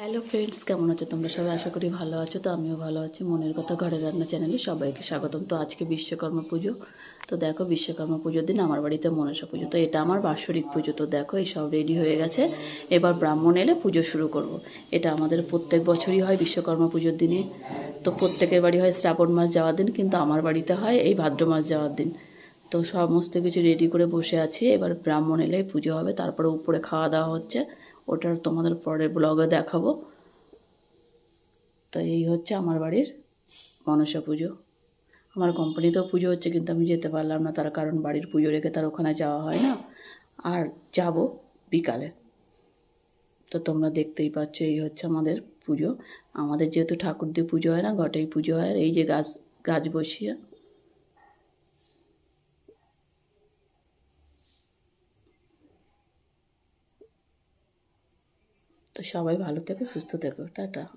Hello friends, কেমন আছো তোমরা সবাই? আশা করি ভালো আছো। তো আমিও ভালো আছি। মনের কথা ঘরের রান্না চ্যানেলে সবাইকে স্বাগতম। তো আজকে বিশ্বকর্মা পুজো। তো দেখো, বিশ্বকর্মা পুজোর দিন আমার বাড়িতে মনসা পুজো। তো এটা আমার বাৎসরিক পুজো। তো দেখো, এই সব রেডি হয়ে গেছে। এবার ব্রাহ্মণ এলে পুজো শুরু করব। এটা আমাদের প্রত্যেক বছরই হয় বিশ্বকর্মা পুজোর দিনে। তো প্রত্যেকের বাড়ি হয় শ্রাবণ মাস যাওয়ার দিন, কিন্তু আমার বাড়িতে হয় এই ভাদ্র মাস যাওয়ার দিন। তো সমস্ত কিছু রেডি করে বসে আছি। এবার ব্রাহ্মণ এলে পুজো হবে, তারপরে উপরে খাওয়া দাওয়া হচ্ছে। ওটা তোমাদের পরের ব্লগে দেখাবো। তো এই হচ্ছে আমার বাড়ির মনসা পুজো। আমার কোম্পানিতেও পুজো হচ্ছে, কিন্তু আমি যেতে পারলাম না, তার কারণ বাড়ির পুজো রেখে তার ওখানে যাওয়া হয় না। আর যাব বিকালে। তো তোমরা দেখতেই পাচ্ছ, এই হচ্ছে আমাদের পুজো। আমাদের যেহেতু ঠাকুর দিয়ে পুজো হয় না, ঘটেই পুজো হয়। আর এই যে গাছ গাছ বসিয়ে। তো সবাই ভালো থেকো, সুস্থ থেকো, টাটা।